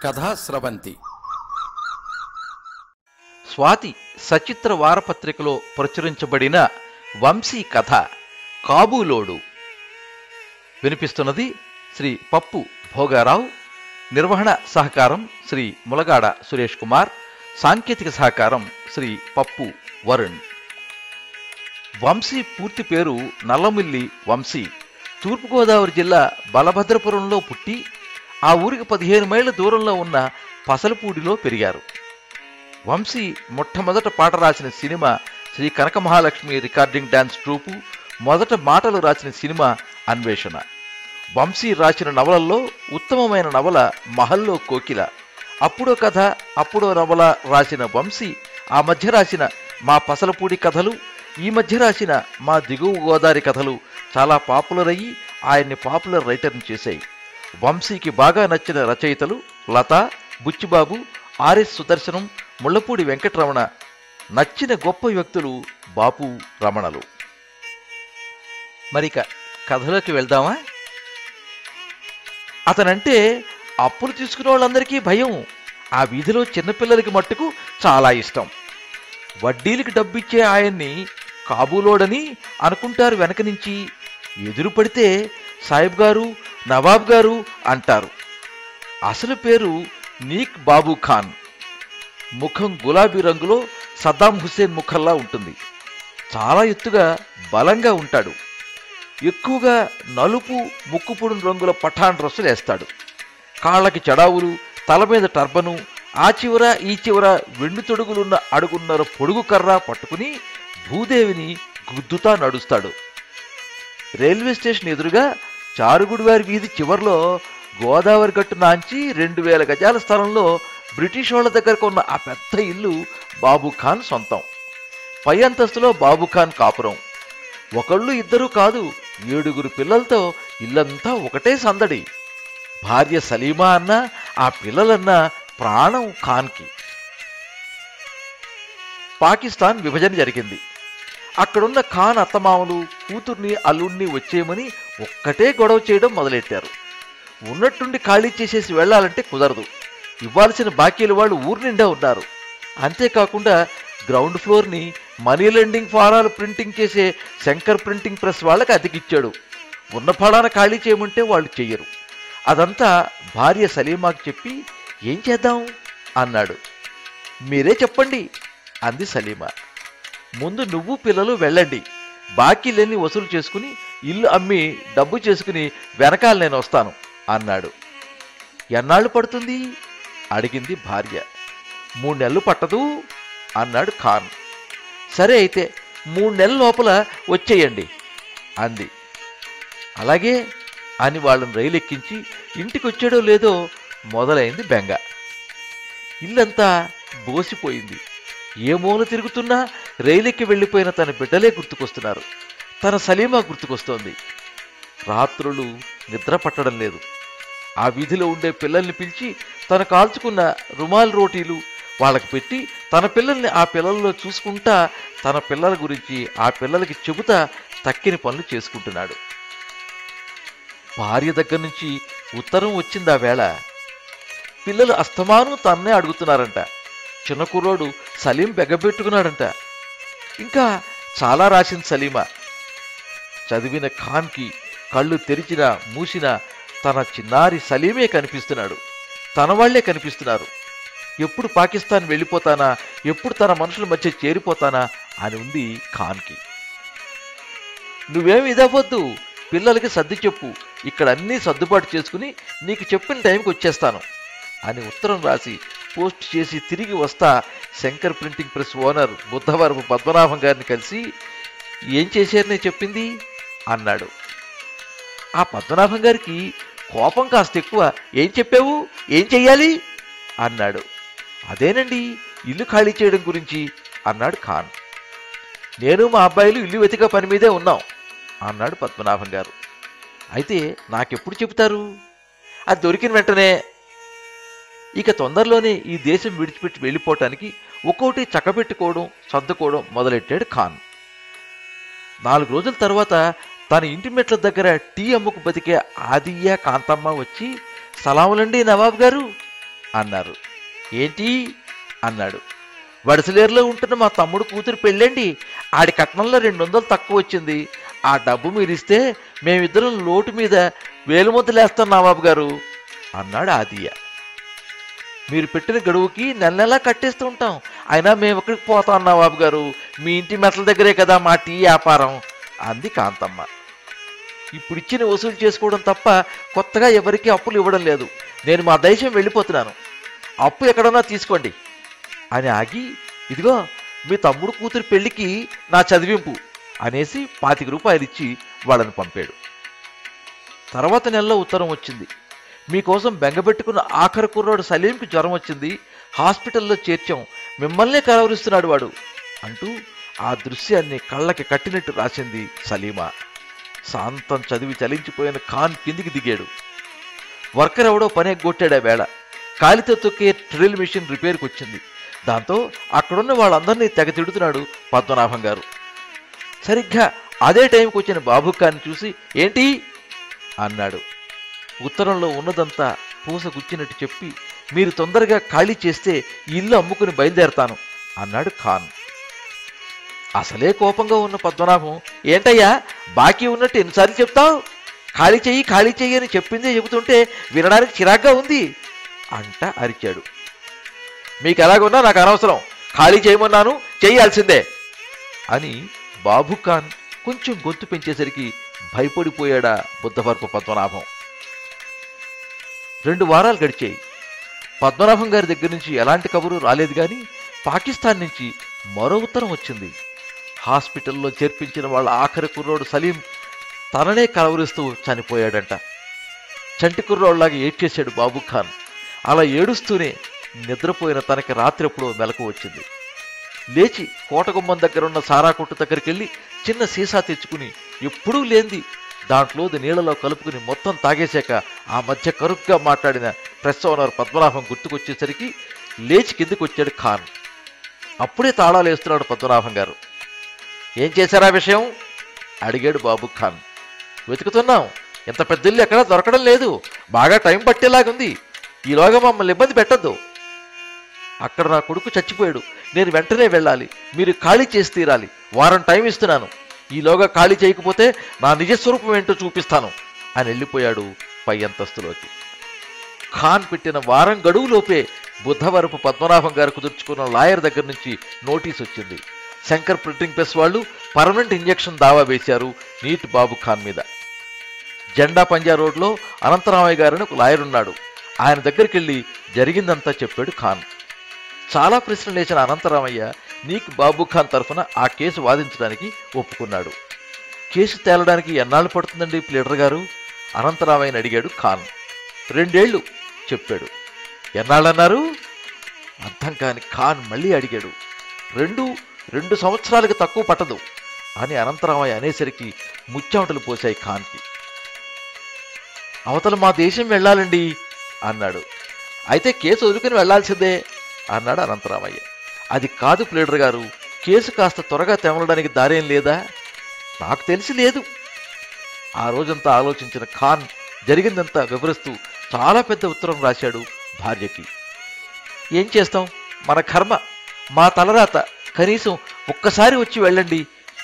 కథా స్రవంతి. స్వాతి సచిత్ర వారపత్రికలో ప్రచురించబడిన వంశీ కథ కాబూలోడు. వినిపిస్తున్నది శ్రీ పప్పు భోగారావు. నిర్వహణ సహకారం శ్రీ ములగాడ సురేష్ కుమార్. సాంకేతిక సహకారం శ్రీ పప్పు వరుణ్. వంశీ పూర్తి పేరు నల్లమిల్లి వంశీ. తూర్పుగోదావరి జిల్లా బలభద్రపురంలో పుట్టి ఆ ఊరికి 15 మైళ్ళ దూరంలో ఉన్న పసలపూడిలో పెరిగారు. వంశీ మొట్టమొదట పాట రాసిన సినిమా శ్రీ కనక మహాలక్ష్మి రికార్డింగ్ డాన్స్ ట్రూపు. మొదట మాటలు రాసిన సినిమా అన్వేషణ. వంశీ రాసిన నవలల్లో ఉత్తమమైన నవల మహల్లో కోకిల. అప్పుడో కథ అప్పుడో నవల రాసిన వంశీ ఆ మధ్య రాసిన మా పసలపూడి కథలు, ఈ మధ్య రాసిన మా దిగువ గోదావరి కథలు చాలా పాపులర్ అయ్యి ఆయన్ని పాపులర్ రైటర్ని చేశాయి. వంశీకి బాగా నచ్చిన రచయితలు లత, బుచ్చిబాబు, ఆర్ఎస్ సుదర్శనం, ముళ్లపూడి వెంకటరమణ. నచ్చిన గొప్ప వ్యక్తులు బాపు, రమణలు. మరిక కథలోకి వెళ్దామా? అతనంటే అప్పులు తీసుకునే వాళ్ళందరికీ భయం. ఆ వీధిలో చిన్నపిల్లలకి మట్టుకు చాలా ఇష్టం. వడ్డీలకి డబ్బిచ్చే ఆయన్ని కాబూలోడని అనుకుంటారు. వెనక నుంచి ఎదురు పడితే సాహిబ్ గారు, నవాబ్ గారు అంటారు. అసలు పేరు నీక్ బాబు ఖాన్. ముఖం గులాబీ రంగులో సద్దాం హుస్సేన్ ముఖంలా ఉంటుంది. చాలా ఎత్తుగా బలంగా ఉంటాడు. ఎక్కువగా నలుపు ముక్కుపుడు రంగుల పఠాన్ డ్రెస్సులు వేస్తాడు. కాళ్ళకి చెడావులు, తల మీద టర్బను, ఆ చివర ఈ చివర వెండి తొడుగులున్న అడుగున్నర పొడుగు కర్ర పట్టుకుని భూదేవిని గుద్దుతా నడుస్తాడు. రైల్వే స్టేషన్ ఎదురుగా చారుగుడివారి వీధి చివర్లో గోదావరి గట్టు నాంచి 2000 గజాల స్థలంలో బ్రిటిష్ వాళ్ళ దగ్గరకు ఉన్న ఆ పెద్ద ఇల్లు బాబు ఖాన్ సొంతం. పై అంతస్తులో బాబు ఖాన్ కాపురం. ఒకళ్ళు ఇద్దరు కాదు, 7 పిల్లలతో ఇల్లంతా ఒకటే సందడి. భార్య సలీమా అన్నా ఆ పిల్లలన్నా ప్రాణం ఖాన్కి. పాకిస్తాన్ విభజన జరిగింది. అక్కడున్న ఖాన్ అత్తమామలు కూతుర్ని అల్లుడిని వచ్చేయమని ఒక్కటే గొడవ చేయడం మొదలెట్టారు. ఉన్నట్టుండి ఖాళీ చేసేసి వెళ్లాలంటే కుదరదు. ఇవ్వాల్సిన బాకీల వాళ్ళు ఊరు నిండా ఉన్నారు. అంతేకాకుండా గ్రౌండ్ ఫ్లోర్ని మనీ లెండింగ్ ఫారాలు ప్రింటింగ్ చేసే శంకర్ ప్రింటింగ్ ప్రెస్ వాళ్ళకి అతికిచ్చాడు. ఉన్న ఫలాన ఖాళీ చేయమంటే వాళ్ళు చెయ్యరు. అదంతా భార్య సలీమాకి చెప్పి ఏం చేద్దాం అన్నాడు. మీరే చెప్పండి అంది సలీమా. ముందు నువ్వు పిల్లలు వెళ్ళండి, బాకీలన్నీ వసూలు చేసుకుని ఇల్లు అమ్మి డబ్బు చేసుకుని వెనకాల నేను వస్తాను అన్నాడు. ఎన్నాళ్ళు పడుతుంది అడిగింది భార్య. 3 నెలలు పట్టదు అన్నాడు ఖాన్. సరే అయితే 3 నెలల లోపల వచ్చేయండి అంది. అలాగే అని వాళ్ళని రైలు ఎక్కించి ఇంటికి వచ్చాడో లేదో మొదలైంది బెంగ. ఇల్లంతా బోసిపోయింది. ఏ మూల తిరుగుతున్నా రైలెక్కి వెళ్ళిపోయిన తన బిడ్డలే గుర్తుకొస్తున్నారు. తన సలీమా గుర్తుకొస్తోంది. రాత్రులు నిద్ర పట్టడం లేదు. ఆ వీధిలో ఉండే పిల్లల్ని పిలిచి తను కాల్చుకున్న రుమాల్ రోటీలు వాళ్ళకి పెట్టి తన పిల్లల్ని ఆ పిల్లల్లో చూసుకుంటా తన పిల్లల గురించి ఆ పిల్లలకి చెబుతా తక్కిన పనులు చేసుకుంటున్నాడు. భార్య దగ్గర నుంచి ఉత్తరం వచ్చింది. ఆ వేళ పిల్లలు అస్తమానం తన్నే అడుగుతున్నారంట. చిన్న కుర్రోడు సలీం బెగ్గబెట్టుకున్నాడంట. ఇంకా చాలా రాసింది సలీమా. చదివిన ఖాన్కి కళ్ళు తెరిచినా మూసినా తన చిన్నారి సలీమే కనిపిస్తున్నాడు. తన వాళ్లే కనిపిస్తున్నారు. ఎప్పుడు పాకిస్తాన్ వెళ్ళిపోతానా, ఎప్పుడు తన మనుషుల మధ్య చేరిపోతానా అని ఉంది ఖాన్కి. నువ్వేమి ఇదవ్వద్దు, పిల్లలకి సర్ది చెప్పు, ఇక్కడ అన్నీ సర్దుబాటు చేసుకుని నీకు చెప్పిన టైంకి వచ్చేస్తాను అని ఉత్తరం రాసి పోస్ట్ చేసి తిరిగి వస్తా Shankar printing press owner Buddhavarapu Padmanabham గారిని కలిసి ఏం చేశారని చెప్పింది అన్నాడు. ఆ పద్మనాభం గారికి కోపం కాస్త ఎక్కువ. ఏం చెప్పావు, ఏం చెయ్యాలి అన్నాడు. అదేనండి ఇల్లు ఖాళీ చేయడం గురించి అన్నాడు ఖాన్. నేను మా అబ్బాయిలు ఇల్లు వెతిక పని మీదే ఉన్నాం అన్నాడు పద్మనాభం గారు. అయితే నాకెప్పుడు చెబుతారు? అది దొరికిన వెంటనే. ఇక తొందరలోనే ఈ దేశం విడిచిపెట్టి వెళ్ళిపోవటానికి ఒక్కోటి చక్కబెట్టుకోవడం సర్దుకోవడం మొదలెట్టాడు ఖాన్. 4 రోజుల తర్వాత తన ఇంటి మెట్ల దగ్గర టీ అమ్ముకు బతికే ఆదియ్య కాంతమ్మ వచ్చి, సలాములండి నవాబ్ గారు అన్నారు. ఏంటి అన్నాడు. వడసలేరులో ఉంటున్న మా తమ్ముడు కూతురు పెళ్ళండి. ఆడి కట్నంలో 200 తక్కువ వచ్చింది. ఆ డబ్బు మీరిస్తే మేమిద్దరం లోటు మీద వేలుముద్దలేస్తాం నవాబు గారు అన్నాడు ఆదియ్య. మీరు పెట్టిన గడువుకి నెల నెలా కట్టేస్తూ ఉంటాం. అయినా మేము ఎక్కడికి పోతాం నవాబు గారు, మీ ఇంటి మెట్ల దగ్గరే కదా మా టీ వ్యాపారం అంది కాంతమ్మ. ఇప్పుడు ఇచ్చిన వసూలు చేసుకోవడం తప్ప కొత్తగా ఎవరికీ అప్పులు ఇవ్వడం లేదు. నేను మా దేశం వెళ్ళిపోతున్నాను. అప్పు ఎక్కడన్నా తీసుకోండి అని ఆగి, ఇదిగో మీ తమ్ముడు కూతురు పెళ్లికి నా చదివింపు అనేసి 25 రూపాయలు ఇచ్చి వాళ్ళని పంపాడు. తర్వాత నెలలో ఉత్తరం వచ్చింది. మీకోసం బెంగపెట్టుకున్న ఆఖరి కుర్రాడు సలీంకి జ్వరం వచ్చింది, హాస్పిటల్లో చేర్చాం, మిమ్మల్నే కలవరిస్తున్నాడు వాడు అంటూ ఆ దృశ్యాన్ని కళ్ళకి కట్టినట్టు రాసింది సలీమా. శాంతం చదివి చలించిపోయిన ఖాన్ కిందికి దిగాడు. వర్కర్ ఎవడో పని ఎగ్గొట్టాడు. ఆ వేళ కాలితో తొక్కే డ్రిల్ మిషన్ రిపేర్కి వచ్చింది. దాంతో అక్కడున్న వాళ్ళందరినీ తెగ తిడుతున్నాడు పద్మనాభం గారు. సరిగ్గా అదే టైంకి వచ్చిన బాబు ఖాన్ని చూసి ఏంటి అన్నాడు. ఉత్తరంలో ఉన్నదంతా పూస గుచ్చినట్టు చెప్పి, మీరు తొందరగా ఖాళీ చేస్తే ఇల్లు అమ్ముకుని బయలుదేరతాను అన్నాడు ఖాన్. అసలే కోపంగా ఉన్న పద్మనాభం, ఏంటయ్యా బాకీ ఉన్నట్టు ఎన్నిసార్లు చెప్తావు? ఖాళీ చెయ్యి అని చెప్పిందే చెబుతుంటే వినడానికి చిరాగ్గా ఉంది అంట అరిచాడు. మీకు ఎలాగున్నా నాకు అనవసరం, ఖాళీ చేయమన్నాను, చేయాల్సిందే అని బాబు ఖాన్ కొంచెం గొంతు పెంచేసరికి భయపడిపోయాడా బుద్ధవర్ప పద్మనాభం. 2 వారాలు గడిచాయి. పద్మనాభం గారి దగ్గర నుంచి ఎలాంటి కబురు రాలేదు. కానీ పాకిస్తాన్ నుంచి మరో ఉత్తరం వచ్చింది. హాస్పిటల్లో చేర్పించిన వాళ్ళ ఆఖరి కుర్రోడు సలీం తననే కలవరిస్తూ చనిపోయాడంట. చంటి కుర్రోడ్లాగా ఏడ్చేశాడు బాబు ఖాన్. అలా ఏడుస్తూనే నిద్రపోయిన తనకి రాత్రి ఎప్పుడో మెలకు వచ్చింది. లేచి కోటగుమ్మం దగ్గరున్న సారా కొట్టు దగ్గరికి వెళ్ళి చిన్న సీసా తెచ్చుకుని ఎప్పుడూ లేంది దాంట్లోది నీళ్లలో కలుపుకుని మొత్తం తాగేశాక ఆ మధ్య కరుగ్గా మాట్లాడిన ప్రెస్ ఓనర్ పద్మనాభం గుర్తుకొచ్చేసరికి లేచి కిందికి వచ్చాడు ఖాన్. అప్పుడే తాళాలు వేస్తున్నాడు పద్మనాభం గారు. ఏం చేశారా విషయం అడిగాడు బాబు ఖాన్. వెతుకుతున్నాం, ఇంత పెద్ద ఇల్లు ఎక్కడా దొరకడం లేదు, బాగా టైం పట్టేలాగుంది, ఈలోగా మమ్మల్ని ఇబ్బంది పెట్టద్దు. అక్కడ నా కొడుకు చచ్చిపోయాడు, నేను వెంటనే వెళ్ళాలి, మీరు ఖాళీ చేసి తీరాలి, వారం టైం ఇస్తున్నాను, ఈలోగా ఖాళీ చేయకపోతే నా నిజస్వరూపం ఏంటో చూపిస్తాను అని వెళ్ళిపోయాడు పై అంతస్తులోకి. ఖాన్ పెట్టిన వారం గడువులోపే బుద్ధవరపు పద్మనాభం గారు కుదుర్చుకున్న లాయర్ దగ్గర నుంచి నోటీస్ వచ్చింది. శంకర్ ప్రింటింగ్ ప్రెస్ వాళ్ళు పర్మనెంట్ ఇంజెక్షన్ దావా వేశారు నీట్ బాబు ఖాన్ మీద. జెండా పంజా రోడ్లో అనంతరామయ్య గారని ఒక లాయర్ ఉన్నాడు. ఆయన దగ్గరికి వెళ్ళి జరిగిందంతా చెప్పాడు ఖాన్. చాలా ప్రశ్నలు వేసిన అనంతరామయ్య నీక్ బాబు ఖాన్ తరఫున ఆ కేసు వాదించడానికి ఒప్పుకున్నాడు. కేసు తేలడానికి ఎన్నాళ్ళు పడుతుందండి ప్లీడర్ గారు అనంతరామయ్యని అడిగాడు ఖాన్. 2 ఏళ్ళు చెప్పాడు. ఎన్నాళ్ళన్నారు అర్థం కాని ఖాన్ మళ్ళీ అడిగాడు. 2 సంవత్సరాలకు తక్కువ పట్టదు అని అనంతరామయ్య అనేసరికి ముచ్చామటలు పోశాయి ఖాన్కి. అవతల మా దేశం వెళ్ళాలండి అన్నాడు. అయితే కేసు వదులుకుని వెళ్లాల్సిందే అన్నాడు అనంతరామయ్య. అది కాదు ప్లీడర్ గారు, కేసు కాస్త త్వరగా తెమలడానికి దారేం లేదా? నాకు తెలిసి లేదు. ఆ రోజంతా ఆలోచించిన ఖాన్ జరిగిందంతా వివరిస్తూ చాలా పెద్ద ఉత్తరం రాశాడు భార్యకి. ఏం చేస్తాం, మన కర్మ, మా తలరాత, కనీసం ఒక్కసారి వచ్చి వెళ్ళండి,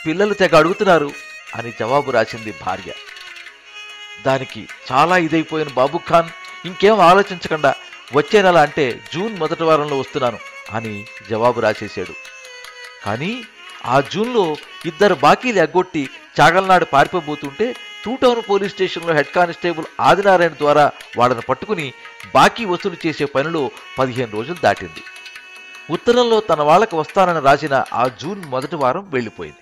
పిల్లలు తెగ అడుగుతున్నారు అని జవాబు రాసింది భార్య. దానికి చాలా ఇదైపోయిన బాబు ఖాన్ ఇంకేం ఆలోచించకుండా వచ్చే నెల అంటే జూన్ మొదటి వారంలో వస్తున్నాను అని జవాబు రాసేశాడు. కానీ ఆ జూన్లో 2 బాకీలు ఎగ్గొట్టి చాగల్నాడు పారిపోబోతుంటే 2 టౌన్ పోలీస్ స్టేషన్లో హెడ్ కానిస్టేబుల్ ఆదినారాయణ ద్వారా వాళ్ళని పట్టుకుని బాకీ వసూలు చేసే పనిలో 15 రోజులు దాటింది. ఉత్తరంలో తన వాళ్ళకి వస్తానని రాసిన ఆ జూన్ మొదటి వారం వెళ్ళిపోయింది.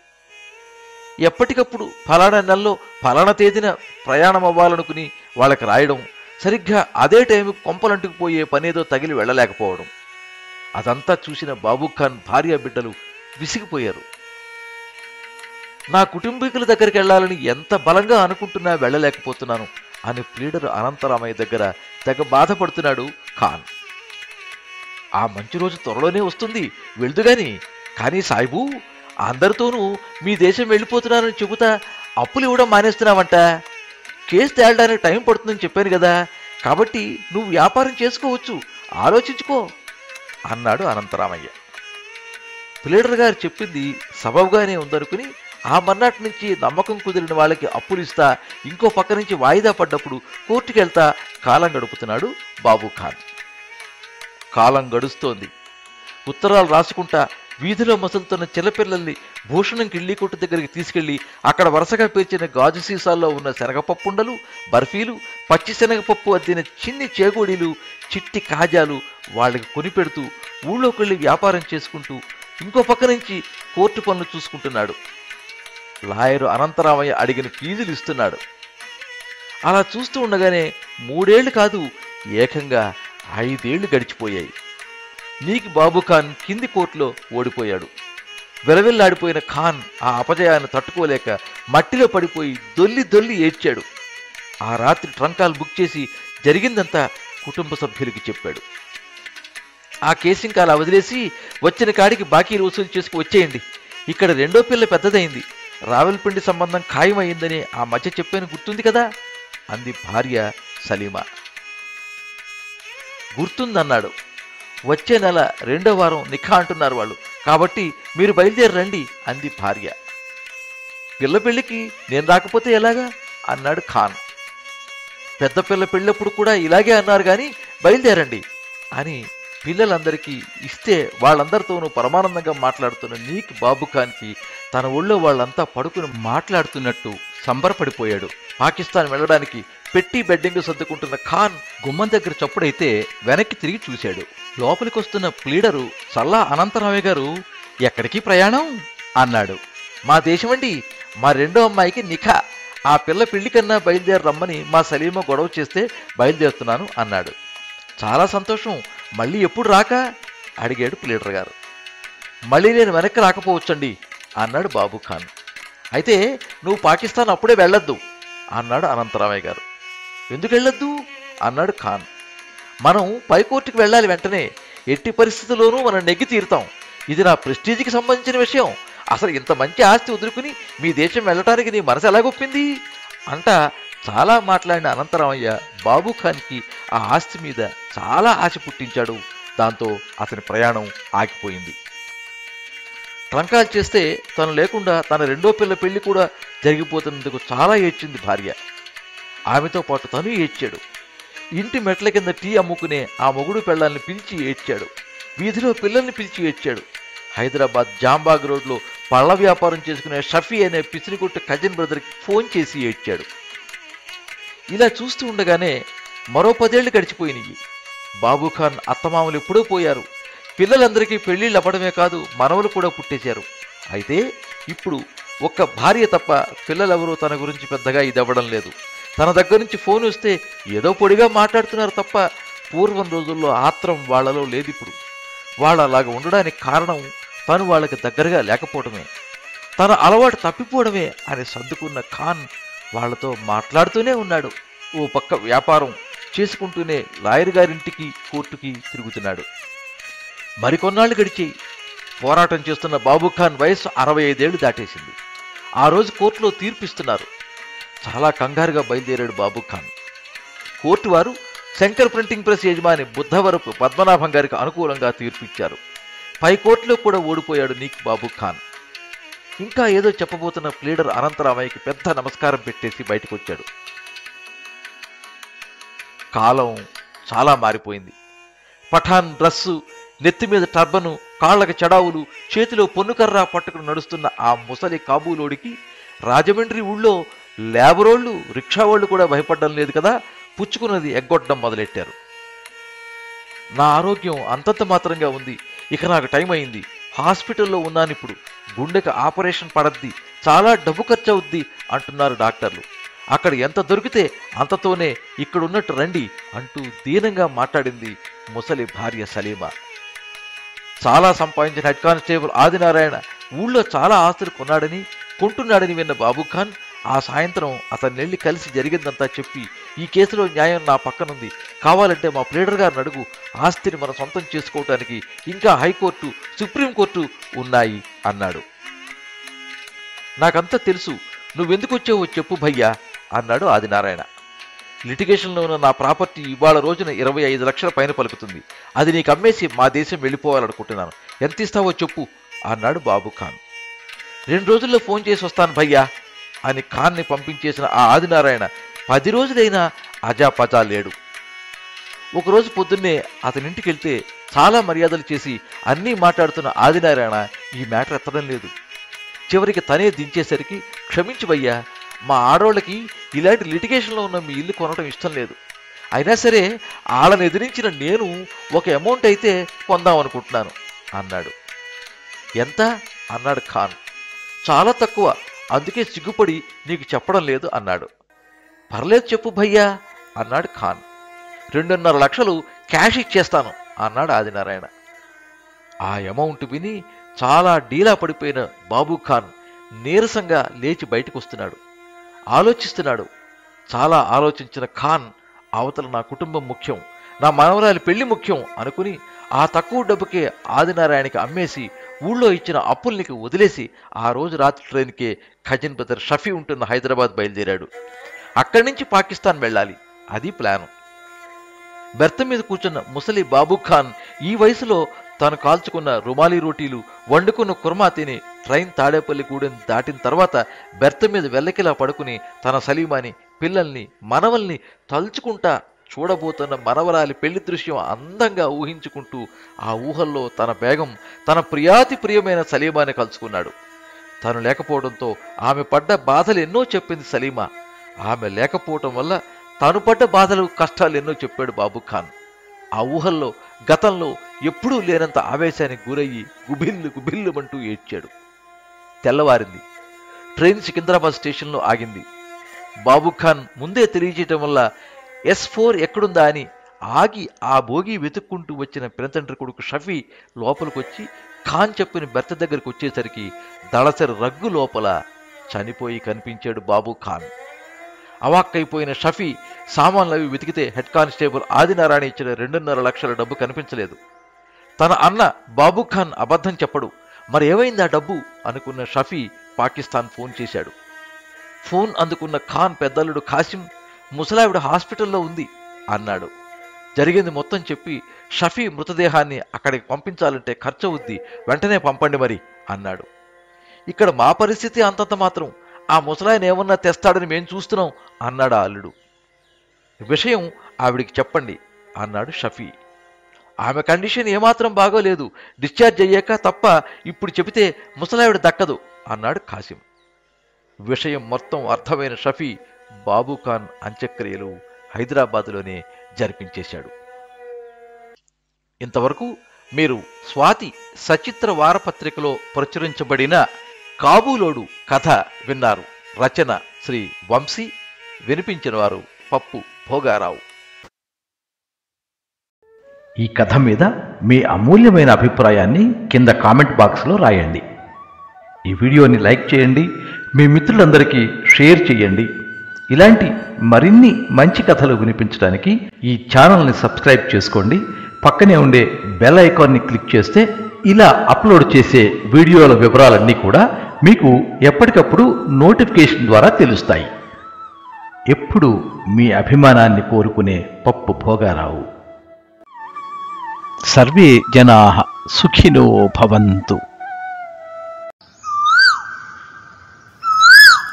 ఎప్పటికప్పుడు ఫలానా నెలలో ఫలానా తేదీన ప్రయాణం అవ్వాలనుకుని వాళ్ళకి రాయడం, సరిగ్గా అదే టైంకి కొంపలంటుకుపోయే పనేదో తగిలి వెళ్ళలేకపోవడం. అదంతా చూసిన బాబు ఖాన్ భార్య బిడ్డలు విసిగిపోయారు. నా కుటుంబీకుల దగ్గరికి వెళ్ళాలని ఎంత బలంగా అనుకుంటున్నా వెళ్ళలేకపోతున్నాను అని ప్లీడర్ అనంతరామయ్య దగ్గర తెగ బాధపడుతున్నాడు ఖాన్. ఆ మంచి రోజు త్వరలోనే వస్తుంది, వెళ్దుగాని. కానీ సాయిబు, అందరితోనూ మీ దేశం వెళ్ళిపోతున్నానని చెబుతా అప్పులు ఇవ్వడం మానేస్తున్నావంట. కేసు తేలడానికి టైం పడుతుందని చెప్పాను కదా, కాబట్టి నువ్వు వ్యాపారం చేసుకోవచ్చు, ఆలోచించుకో అన్నాడు అనంతరామయ్య. ప్లీడర్ గారు చెప్పింది సబబుగానే ఉందనుకుని ఆ మర్నాటి నుంచి నమ్మకం కుదిరిన వాళ్ళకి అప్పులిస్తా, ఇంకో పక్క నుంచి వాయిదా పడ్డప్పుడు కోర్టుకెళ్తా కాలం గడుపుతున్నాడు బాబు ఖాన్. కాలం గడుస్తోంది. ఉత్తరాలు రాసుకుంటా వీధిలో మసులుతున్న చిన్నపిల్లల్ని భూషణం కిళ్ళీ కొట్టు దగ్గరికి తీసుకెళ్లి అక్కడ వరుసగా పేర్చిన గాజు సీసాల్లో ఉన్న శనగపప్పుండలు, బర్ఫీలు, పచ్చి శనగపప్పు అద్దిన చిన్ని చేగోడీలు, చిట్టి కాజాలు వాళ్ళకి కొనిపెడుతూ ఊళ్ళోకెళ్ళి వ్యాపారం చేసుకుంటూ ఇంకో పక్క నుంచి కోర్టు పనులు చూసుకుంటున్నాడు. లాయరు అనంతరామయ్య అడిగిన ఫీజులు ఇస్తున్నాడు. అలా చూస్తూ ఉండగానే 3 ఏళ్లు కాదు, ఏకంగా 5 ఏళ్లు గడిచిపోయాయి. నీక్ బాబు ఖాన్ కింది కోర్టులో ఓడిపోయాడు. వెలవెల్లాడిపోయిన ఖాన్ ఆ అపజయాన్ని తట్టుకోలేక మట్టిలో పడిపోయి దొల్లి దొల్లి ఏడ్చాడు. ఆ రాత్రి ట్రంకాలు బుక్ చేసి జరిగిందంతా కుటుంబ సభ్యులకి చెప్పాడు. ఆ కేసింకా అలా వదిలేసి వచ్చిన కాడికి బాకీలు వసూలు చేసుకు వచ్చేయండి. ఇక్కడ రెండో పిల్ల పెద్దదైంది, రావెల్పిండి సంబంధం ఖాయమయ్యిందని ఆ మధ్య చెప్పాను, గుర్తుంది కదా అంది భార్య సలీమా. గుర్తుందన్నాడు. వచ్చే నెల 2వ వారం నిఖా అంటున్నారు వాళ్ళు, కాబట్టి మీరు బయలుదేరి రండి అంది భార్య. పిల్ల పెళ్లికి నేను రాకపోతే ఎలాగా అన్నాడు ఖాన్. పెద్ద పిల్ల పెళ్ళప్పుడు కూడా ఇలాగే అన్నారు కానీ బయలుదేరండి అని పిల్లలందరికీ ఇస్తే వాళ్ళందరితోనూ పరమానందంగా మాట్లాడుతున్న నీక్ బాబు ఖాన్కి తన ఊళ్ళో వాళ్ళంతా పడుకుని మాట్లాడుతున్నట్టు సంబరపడిపోయాడు. పాకిస్తాన్ వెళ్ళడానికి పెట్టి బెడ్డింగ్ సర్దుకుంటున్న ఖాన్ గుమ్మం దగ్గర చప్పుడైతే వెనక్కి తిరిగి చూశాడు. లోపలికొస్తున్న ప్లీడరు సల్లా అనంతరామయ్య గారు, ఎక్కడికి ప్రయాణం అన్నాడు. మా దేశమండి, మా రెండో అమ్మాయికి నిఖా, ఆ పిల్ల పెళ్లి కన్నా బయలుదేరి రమ్మని మా సలీమ గొడవ చేస్తే బయలుదేరుతున్నాను అన్నాడు. చాలా సంతోషం, మళ్ళీ ఎప్పుడు రాక అడిగాడు ప్లీడర్ గారు. మళ్ళీ నేను వెనక్కి రాకపోవచ్చండి అన్నాడు బాబు ఖాన్. అయితే నువ్వు పాకిస్తాన్ అప్పుడే వెళ్ళొద్దు అన్నాడు అనంతరామయ్య గారు. ఎందుకు వెళ్ళొద్దు అన్నాడు ఖాన్. మనం పైకోర్టుకి వెళ్ళాలి వెంటనే, ఎట్టి పరిస్థితుల్లోనూ మనం నెగ్గి తీరుతాం. ఇది నా ప్రెస్టీజ్కి సంబంధించిన విషయం. అసలు ఇంత మంచి ఆస్తి వదులుకుని మీ దేశం వెళ్ళటానికి నీ మనసు ఎలాగొప్పింది అంట చాలా మాట్లాడిన అనంతరామయ్య బాబు ఖాన్కి ఆ ఆస్తి మీద చాలా ఆశ పుట్టించాడు. దాంతో అతని ప్రయాణం ఆగిపోయింది. ట్రంకాలు చేస్తే తను లేకుండా తన రెండో పిల్ల పెళ్లి కూడా జరిగిపోతున్నందుకు చాలా ఏడ్చింది భార్య. ఆమెతో పాటు తను ఏడ్చాడు. ఇంటి మెట్ల కింద టీ అమ్ముకునే ఆ మొగుడు పెళ్ళాలని పిలిచి ఏడ్చాడు. వీధిలో పిల్లల్ని పిలిచి ఏడ్చాడు. హైదరాబాద్ జాంబాగ్ రోడ్లో పళ్ళ వ్యాపారం చేసుకునే షఫీ అనే పిసిరికొట్టు కజిన్ బ్రదర్కి ఫోన్ చేసి ఏడ్చాడు. ఇలా చూస్తూ ఉండగానే మరో 10 ఏళ్లు గడిచిపోయినాయి. బాబు ఖాన్ అత్తమామలు ఎప్పుడూ పోయారు. పిల్లలందరికీ పెళ్లిళ్ళు అవ్వడమే కాదు, మనవలు కూడా పుట్టేశారు. అయితే ఇప్పుడు ఒక్క భార్య తప్ప పిల్లలెవరూ తన గురించి పెద్దగా ఇదవ్వడం లేదు. తన దగ్గర నుంచి ఫోన్ వస్తే ఏదో పొడిగా మాట్లాడుతున్నారు తప్ప పూర్వం రోజుల్లో ఆత్రం వాళ్లలో లేదిప్పుడు. వాళ్ళు అలాగ ఉండడానికి కారణం తను వాళ్ళకి దగ్గరగా లేకపోవడమే, తన అలవాటు తప్పిపోవడమే అని సర్దుకున్న ఖాన్ వాళ్లతో మాట్లాడుతూనే ఉన్నాడు. ఓ పక్క వ్యాపారం చేసుకుంటూనే లాయర్ గారింటికి కోర్టుకి తిరుగుతున్నాడు. మరికొన్నాళ్ళు గడిచి పోరాటం చేస్తున్న బాబు ఖాన్ వయస్సు 65 ఏళ్లు దాటేసింది. ఆ రోజు కోర్టులో తీర్పిస్తున్నారు. చాలా కంగారుగా బయలుదేరాడు బాబు ఖాన్. కోర్టు వారు శంకర్ ప్రింటింగ్ ప్రెస్ యజమాని బుద్ధవరపు పద్మనాభం గారికి అనుకూలంగా తీర్పిచ్చారు. పై కోర్టులో కూడా ఓడిపోయాడు నీక్ బాబు ఖాన్. ఇంకా ఏదో చెప్పబోతున్న ప్లీడర్ అనంతరామయ్యకి పెద్ద నమస్కారం పెట్టేసి బయటకు వచ్చాడు. కాలం చాలా మారిపోయింది. పఠాన్ డ్రస్సు, నెత్తి మీద టర్బను, కాళ్లకు చెడావులు, చేతిలో పొన్నుకర్ర పట్టుకుని నడుస్తున్న ఆ ముసలి కాబూలోడికి రాజమండ్రి ఊళ్ళో లేబరోళ్ళు, రిక్షావాళ్ళు కూడా భయపడడం లేదు కదా, పుచ్చుకున్నది ఎగ్గొట్టడం మొదలెట్టారు. నా ఆరోగ్యం అంతంత మాత్రంగా ఉంది, ఇక నాకు టైం అయింది, హాస్పిటల్లో ఉన్నానిప్పుడు, గుండెకి ఆపరేషన్ పడద్ది, చాలా డబ్బు ఖర్చు అవుద్ది అంటున్నారు డాక్టర్లు. అక్కడ ఎంత దొరికితే అంతతోనే ఇక్కడున్నట్టు రండి అంటూ దీనంగా మాట్లాడింది ముసలి భార్య సలీమా. చాలా సంపాదించిన హెడ్ కానిస్టేబుల్ ఆదినారాయణ ఊళ్ళో చాలా ఆస్తులు కొన్నాడని కొంటున్నాడని విన్న బాబు ఖాన్ ఆ సాయంత్రం అతన్నెళ్ళి కలిసి జరిగిందంతా చెప్పి, ఈ కేసులో న్యాయం నా పక్కనుంది, కావాలంటే మా ప్లీడర్ గారిని అడుగు, ఆస్తిని మనం సొంతం చేసుకోవటానికి ఇంకా హైకోర్టు, సుప్రీంకోర్టు ఉన్నాయి అన్నాడు. నాకంతా తెలుసు, నువ్వెందుకు వచ్చావో చెప్పు భయ్యా అన్నాడు ఆదినారాయణ. లిటిగేషన్లో ఉన్న నా ప్రాపర్టీ ఇవాళ రోజున 25 లక్షల పైన పలుకుతుంది. అది నీకు అమ్మేసి మా దేశం వెళ్ళిపోవాలనుకుంటున్నాను. ఎంత ఇస్తావో చెప్పు అన్నాడు బాబు ఖాన్. 2 రోజుల్లో ఫోన్ చేసి వస్తాను భయ్యా అని ఖాన్ని పంపించేసిన ఆ ఆదినారాయణ 10 రోజులైనా అజాపజా లేడు. ఒకరోజు పొద్దున్నే అతనింటికి వెళ్తే చాలా మర్యాదలు చేసి అన్నీ మాట్లాడుతున్న ఆదినారాయణ ఈ మ్యాటర్ ఎత్తడం లేదు. చివరికి తనే దించేసరికి, క్షమించు భయ్యా, మా ఆడోళ్ళకి ఇలాంటి లిటిగేషన్లో ఉన్న మీ ఇల్లు కొనడం ఇష్టం లేదు. అయినా సరే వాళ్ళని ఎదిరించిన నేను ఒక అమౌంట్ అయితే కొందామనుకుంటున్నాను అన్నాడు. ఎంత అన్నాడు ఖాన్. చాలా తక్కువ, అందుకే సిగ్గుపడి నీకు చెప్పడం లేదు అన్నాడు. పర్లేదు చెప్పు భయ్యా అన్నాడు ఖాన్. 2.5 లక్షలు క్యాష్ ఇచ్చేస్తాను అన్నాడు ఆదినారాయణ. ఆ అమౌంట్ విని చాలా డీలా పడిపోయిన బాబు ఖాన్ నీరసంగా లేచి బయటకు వస్తున్నాడు. ఆలోచిస్తున్నాడు. చాలా ఆలోచించిన ఖాన్, అవతల నా కుటుంబం ముఖ్యం, నా మనవరాలి పెళ్లి ముఖ్యం అనుకుని ఆ తక్కువ డబ్బుకే ఆదినారాయణకి అమ్మేసి ఊళ్ళో ఇచ్చిన అప్పుల్నికి వదిలేసి ఆ రోజు రాత్రి ట్రైన్కే ఖజన్ బ్రదర్ షఫీ ఉంటున్న హైదరాబాద్ బయలుదేరాడు. అక్కడి నుంచి పాకిస్తాన్ వెళ్ళాలి, అది ప్లాను. బెర్త మీద కూర్చున్న ముసలి బాబు ఖాన్ ఈ వయసులో తాను కాల్చుకున్న రుమాలి రోటీలు, వండుకున్న కుర్మా తిని ట్రైన్ తాడేపల్లిగూడెం దాటిన తర్వాత బెర్త మీద వెల్లకిలా పడుకుని తన సలీమాని, పిల్లల్ని, మనవల్ని తలుచుకుంటా చూడబోతున్న మనవరాలి పెళ్లి దృశ్యం అందంగా ఊహించుకుంటూ ఆ ఊహల్లో తన బేగం, తన ప్రియాతి ప్రియమైన సలీమాని కలుసుకున్నాడు. తను లేకపోవడంతో ఆమె పడ్డ బాధలు ఎన్నో చెప్పింది సలీమా. ఆమె లేకపోవటం వల్ల తాను పడ్డ బాధలు, కష్టాలు ఎన్నో చెప్పాడు బాబు ఖాన్. ఆ ఊహల్లో గతంలో ఎప్పుడూ లేనంత ఆవేశానికి గురయ్యి గుబిల్లు గుబిల్లుమంటూ ఏడ్చాడు. తెల్లవారింది. ట్రైన్ సికింద్రాబాద్ స్టేషన్లో ఆగింది. బాబు ఖాన్ ముందే తెలియజేయటం వల్ల S4 ఎక్కడుందా అని ఆగి ఆ బోగి వెతుక్కుంటూ వచ్చిన పినతండ్రి కొడుకు షఫీ లోపలికొచ్చి ఖాన్ చెప్పిన బెర్త దగ్గరికి వచ్చేసరికి దళసరి రగ్గు లోపల చనిపోయి కనిపించాడు బాబు ఖాన్. అవాక్కైపోయిన షఫీ సామాన్లవి వెతికితే హెడ్ కానిస్టేబుల్ ఆదినారాయణ ఇచ్చిన 2.5 లక్షల డబ్బు కనిపించలేదు. తన అన్న బాబు ఖాన్ అబద్ధం చెప్పడు, మరి ఏమైంది ఆ డబ్బు అనుకున్న షఫీ పాకిస్తాన్ ఫోన్ చేశాడు. ఫోన్ అందుకున్న ఖాన్ పెద్దల్లుడు ఖాసిం, ముసలావిడ హాస్పిటల్లో ఉంది అన్నాడు. జరిగింది మొత్తం చెప్పి, షఫీ మృతదేహాన్ని అక్కడికి పంపించాలంటే ఖర్చు అవుద్ది, వెంటనే పంపండి మరి అన్నాడు. ఇక్కడ మా పరిస్థితి అంతంత మాత్రం, ఆ ముసలాయన ఏమన్నా తెస్తాడని మేం చూస్తున్నాం అన్నాడు అల్లుడు. విషయం ఆవిడికి చెప్పండి అన్నాడు షఫీ. ఆమె కండిషన్ ఏమాత్రం బాగోలేదు, డిశ్చార్జ్ అయ్యాక తప్ప ఇప్పుడు చెబితే ముసలావిడ దక్కదు అన్నాడు ఖాసిం. విషయం మొత్తం అర్థమైన షఫీ బాబు ఖాన్ అంత్యక్రియలు హైదరాబాద్లోనే జరిపించేశాడు. ఇంతవరకు మీరు స్వాతి సచిత్ర వారపత్రికలో ప్రచురించబడిన కాబూలోడు కథ విన్నారు. రచన శ్రీ వంశీ, వినిపించిన వారు పప్పు భోగారావు. ఈ కథ మీద మీ అమూల్యమైన అభిప్రాయాన్ని కింద కామెంట్ బాక్స్లో రాయండి. ఈ వీడియోని లైక్ చేయండి, మీ మిత్రులందరికీ షేర్ చేయండి. ఇలాంటి మరిన్ని మంచి కథలు వినిపించడానికి ఈ ఛానల్ని సబ్స్క్రైబ్ చేసుకోండి. పక్కనే ఉండే బెల్ ఐకాన్ని క్లిక్ చేస్తే ఇలా అప్లోడ్ చేసే వీడియోల వివరాలన్నీ కూడా మీకు ఎప్పటికప్పుడు నోటిఫికేషన్ ద్వారా తెలుస్తాయి. ఎప్పుడు మీ అభిమానాన్ని కోరుకునే పప్పు భోగారావు. సర్వే జనాః సుఖినో భవంతు.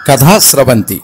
కథా స్రవంతి